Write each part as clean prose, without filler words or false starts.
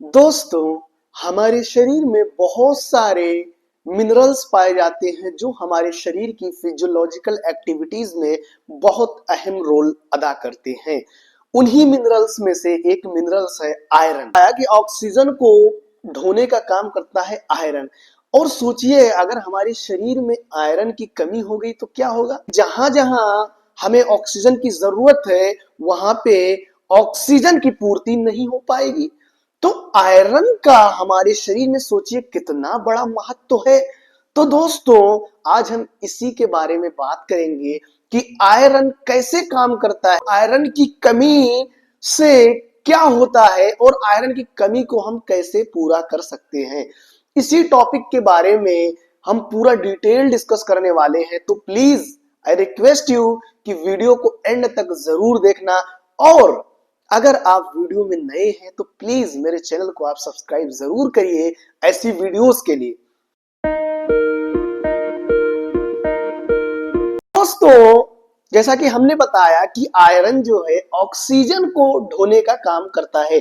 दोस्तों, हमारे शरीर में बहुत सारे मिनरल्स पाए जाते हैं जो हमारे शरीर की फिजियोलॉजिकल एक्टिविटीज में बहुत अहम रोल अदा करते हैं। उन्हीं मिनरल्स में से एक मिनरल्स है आयरन। कि ऑक्सीजन को ढोने का काम करता है आयरन। और सोचिए, अगर हमारे शरीर में आयरन की कमी हो गई तो क्या होगा। जहां जहां हमें ऑक्सीजन की जरूरत है वहां पे ऑक्सीजन की पूर्ति नहीं हो पाएगी। तो आयरन का हमारे शरीर में सोचिए कितना बड़ा महत्व है। तो दोस्तों, आज हम इसी के बारे में बात करेंगे कि आयरन कैसे काम करता है, आयरन की कमी से क्या होता है और आयरन की कमी को हम कैसे पूरा कर सकते हैं। इसी टॉपिक के बारे में हम पूरा डिटेल डिस्कस करने वाले हैं। तो प्लीज आई रिक्वेस्ट यू कि वीडियो को एंड तक जरूर देखना। और अगर आप वीडियो में नए हैं तो प्लीज मेरे चैनल को आप सब्सक्राइब जरूर करिए ऐसी वीडियोस के लिए। दोस्तों, जैसा कि हमने बताया कि आयरन जो है ऑक्सीजन को ढोने का काम करता है।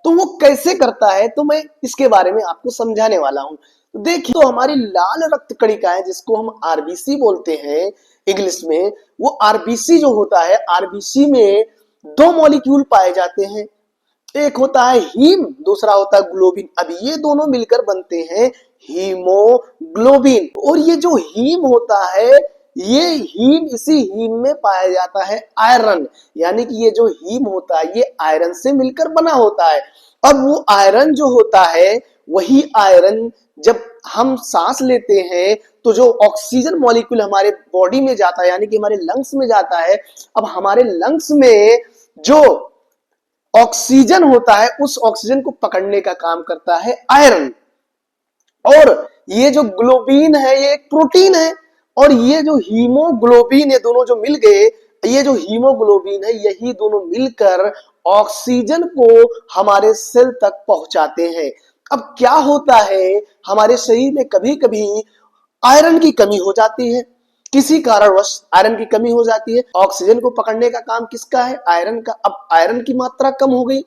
तो वो कैसे करता है तो मैं इसके बारे में आपको समझाने वाला हूं। देखिए, तो हमारी लाल रक्त कणिकाएं जिसको हम आरबीसी बोलते हैं इंग्लिश में, वो आरबीसी जो होता है, आरबीसी में दो मॉलिक्यूल पाए जाते हैं। एक होता है हीम, दूसरा होता है ग्लोबिन। अब ये दोनों मिलकर बनते हैं हीमोग्लोबिन। और ये जो हीम होता है, ये हीम, इसी हीम में पाया जाता है आयरन। यानी कि ये जो हीम होता है ये आयरन से मिलकर बना होता है। अब वो आयरन जो होता है, वही आयरन जब हम सांस लेते हैं तो जो ऑक्सीजन मॉलिक्यूल हमारे बॉडी में जाता है, यानी कि हमारे लंग्स में जाता है। अब हमारे लंग्स में जो ऑक्सीजन होता है, उस ऑक्सीजन को पकड़ने का काम करता है आयरन। और ये जो ग्लोबिन है ये एक प्रोटीन है, और ये जो हीमोग्लोबिन, ये दोनों जो मिल गए, ये जो हीमोग्लोबिन है, यही दोनों मिलकर ऑक्सीजन को हमारे सेल तक पहुंचाते हैं। अब क्या होता है, हमारे शरीर में कभी कभी आयरन की कमी हो जाती है, किसी कारणवश आयरन की कमी हो जाती है। ऑक्सीजन को पकड़ने का काम किसका है, आयरन का। अब आयरन की मात्रा कम हो गई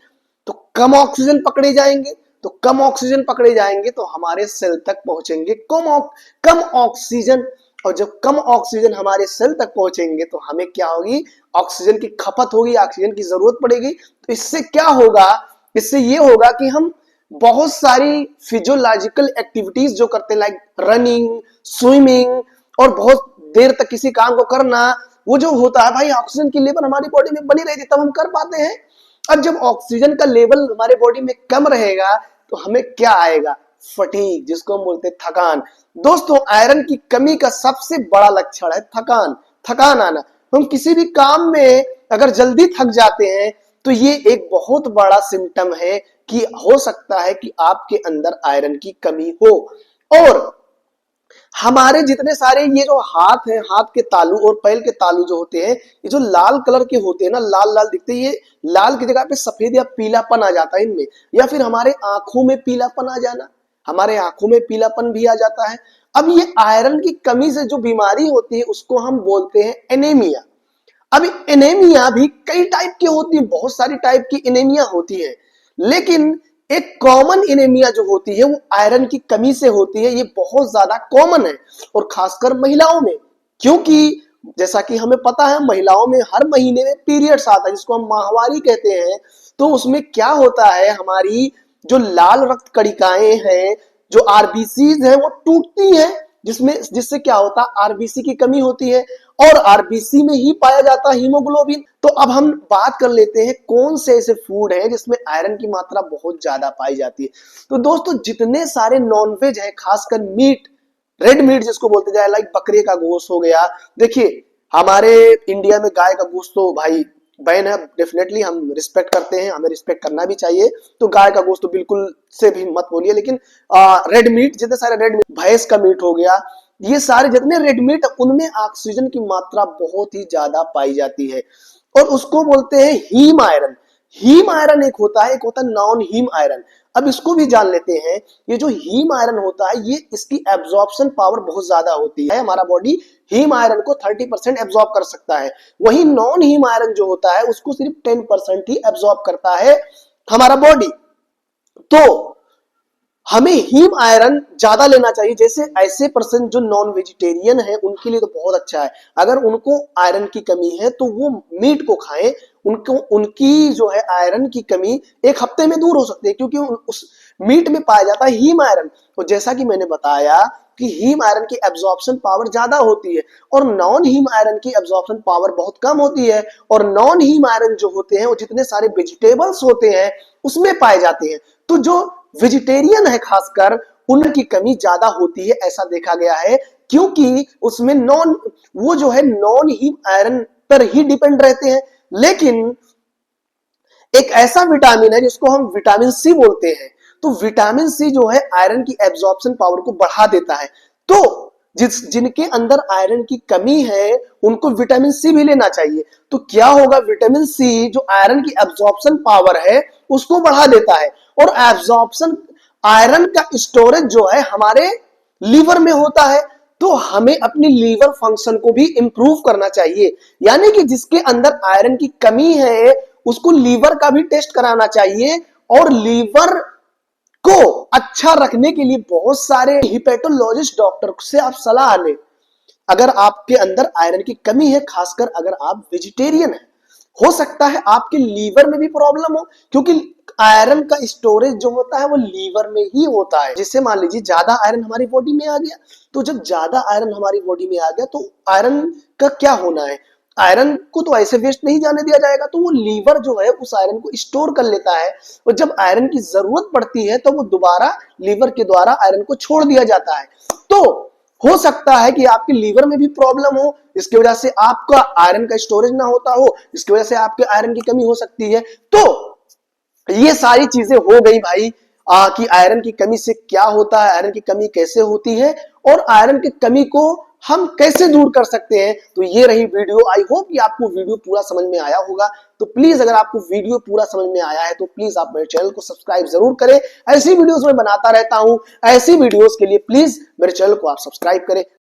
तो कम ऑक्सीजन पकड़े जाएंगे, तो कम ऑक्सीजन पकड़े जाएंगे तो हमारे सेल तक पहुंचेंगे कम ऑक्सीजन। और जब कम ऑक्सीजन हमारे सेल तक पहुंचेंगे तो हमें क्या होगी, ऑक्सीजन की खपत होगी, ऑक्सीजन की जरूरत पड़ेगी। तो इससे क्या होगा, इससे ये होगा कि हम बहुत सारी फिजियोलॉजिकल एक्टिविटीज जो करते हैं, लाइक रनिंग, स्विमिंग, और बहुत देर तक किसी काम को करना, वो जो होता है भाई, ऑक्सीजन की लेवल हमारी बॉडी में बनी रहती तब हम कर पाते हैं। अब जब ऑक्सीजन का लेवल हमारे बॉडी में कम रहेगा तो हमें क्या आएगा, फटीग, जिसको हम बोलते हैं थकान। दोस्तों, आयरन की कमी का सबसे बड़ा लक्षण है थकान, थकान आना। हम किसी भी काम में अगर जल्दी थक जाते हैं तो ये एक बहुत बड़ा सिम्टम है कि हो सकता है कि आपके अंदर आयरन की कमी हो। और हमारे जितने सारे ये जो हाथ है, हाथ के तालू और पैर के तालू जो होते हैं, ये जो लाल कलर के होते हैं ना, लाल लाल दिखते हैं, ये लाल की जगह पे सफेद या पीलापन आ जाता है इनमें। या फिर हमारे आंखों में पीलापन आ जाना, हमारे आंखों में पीलापन भी आ जाता है। अब ये आयरन की कमी से जो बीमारी होती है उसको हम बोलते हैं एनीमिया। अब एनीमिया भी कई टाइप की होती है, बहुत सारी टाइप की एनीमिया होती है, लेकिन एक कॉमन एनीमिया जो होती है वो आयरन की कमी से होती है। ये बहुत ज्यादा कॉमन है और खासकर महिलाओं में, क्योंकि जैसा कि हमें पता है महिलाओं में हर महीने में पीरियड्स आता है जिसको हम माहवारी कहते हैं। तो उसमें क्या होता है, हमारी जो लाल रक्त कणिकाएं हैं, जो आरबीसीज है, वो टूटती है, जिससे क्या होता है, आरबीसी की कमी होती है। और आरबीसी में ही पाया जाता है हीमोग्लोबिन। तो अब हम बात कर लेते हैं कौन से ऐसे फूड हैं जिसमें आयरन की मात्रा बहुत ज्यादा पाई जाती है। तो दोस्तों, जितने सारे नॉनवेज है, खासकर मीट, रेड मीट जिसको बोलते जाए, लाइक बकरे का गोश्त हो गया। देखिए, हमारे इंडिया में गाय का गोश्त तो भाई बैन है, डेफिनेटली हम रिस्पेक्ट करते हैं, हमें रिस्पेक्ट करना भी चाहिए। तो गाय का गोश्त तो बिल्कुल से भी मत बोलिए, लेकिन रेड मीट, जितने सारे रेड मीट, भैंस का मीट हो गया, ये सारे जितने रेड मीट, उनमें ऑक्सीजन की मात्रा बहुत ही ज्यादा पाई जाती है और उसको बोलते हैं हीम आयरन। हीम आयरन एक होता है, एक होता है नॉन हीम आयरन। अब इसको भी जान लेते हैं। ये जो हीम आयरन होता है, ये इसकी एब्जॉर्प्शन पावर बहुत ज्यादा होती है। हमारा बॉडी हीम आयरन को 30% एब्जॉर्ब कर सकता है, वही नॉन हीम आयरन जो होता है उसको सिर्फ 10% ही एब्जॉर्ब करता है हमारा बॉडी। तो हमें हीम आयरन ज्यादा लेना चाहिए। जैसे ऐसे पर्सन जो नॉन वेजिटेरियन है उनके लिए तो बहुत अच्छा है। अगर उनको आयरन की कमी है तो वो मीट को खाएं, उनको उनकी जो है आयरन की कमी एक हफ्ते में दूर हो सकती है, क्योंकि उस मीट में पाया जाता है हीम आयरन। तो जैसा कि मैंने बताया कि हीम आयरन की एब्जॉर्प्शन पावर ज्यादा होती है और नॉन हीम आयरन की एब्जॉर्प्शन पावर बहुत कम होती है। और नॉन हीम आयरन जो होते हैं वो जितने सारे वेजिटेबल्स होते हैं उसमें पाए जाते हैं। तो जो वेजिटेरियन है खासकर उनकी कमी ज्यादा होती है, ऐसा देखा गया है, क्योंकि उसमें वो जो है नॉन हीम आयरन पर ही डिपेंड रहते हैं। लेकिन एक ऐसा विटामिन है जिसको हम विटामिन सी बोलते हैं, तो विटामिन सी जो है आयरन की एब्जॉर्प्शन पावर को बढ़ा देता है। तो जिनके अंदर आयरन की कमी है उनको विटामिन सी भी लेना चाहिए। तो क्या होगा, विटामिन सी जो आयरन की एब्जॉर्प्शन पावर है उसको बढ़ा देता है। और एब्जॉर्प्शन आयरन का स्टोरेज जो है हमारे लीवर में होता है। तो हमें अपनी लीवर फंक्शन को भी इंप्रूव करना चाहिए, यानी कि जिसके अंदर आयरन की कमी है उसको लीवर का भी टेस्ट कराना चाहिए। और लीवर को अच्छा रखने के लिए बहुत सारे हिपेटोलॉजिस्ट डॉक्टर से आप सलाह लें अगर आपके अंदर आयरन की कमी है, खासकर अगर आप वेजिटेरियन हैं। हो सकता है आपके लीवर में भी प्रॉब्लम हो, क्योंकि आयरन का स्टोरेज जो होता है वो लीवर में ही होता है। जिससे मान लीजिए ज्यादा आयरन हमारी बॉडी में आ गया, तो जब ज्यादा आयरन हमारी बॉडी में आ गया तो आयरन का क्या होना है, आयरन को तो ऐसे वेस्ट नहीं जाने दिया जाएगा, तो वो लीवर जो है उस आयरन को स्टोर कर लेता है। और जब आयरन की जरूरत पड़ती है तो वो दोबारा लीवर के द्वारा आयरन को छोड़ दिया जाता है। तो हो सकता है कि आपके लीवर में भी प्रॉब्लम हो, इसकी वजह से आपका आयरन का स्टोरेज ना होता हो, इसकी वजह से आपके आयरन की कमी हो सकती है। तो ये सारी चीजें हो गई भाई कि आयरन की कमी से क्या होता है, आयरन की कमी कैसे होती है और आयरन की कमी को हम कैसे दूर कर सकते हैं। तो ये रही वीडियो। आई होप कि आपको वीडियो पूरा समझ में आया होगा। तो प्लीज अगर आपको वीडियो पूरा समझ में आया है तो प्लीज आप मेरे चैनल को सब्सक्राइब जरूर करें। ऐसी वीडियोस मैं बनाता रहता हूं, ऐसी वीडियोस के लिए प्लीज मेरे चैनल को आप सब्सक्राइब करें।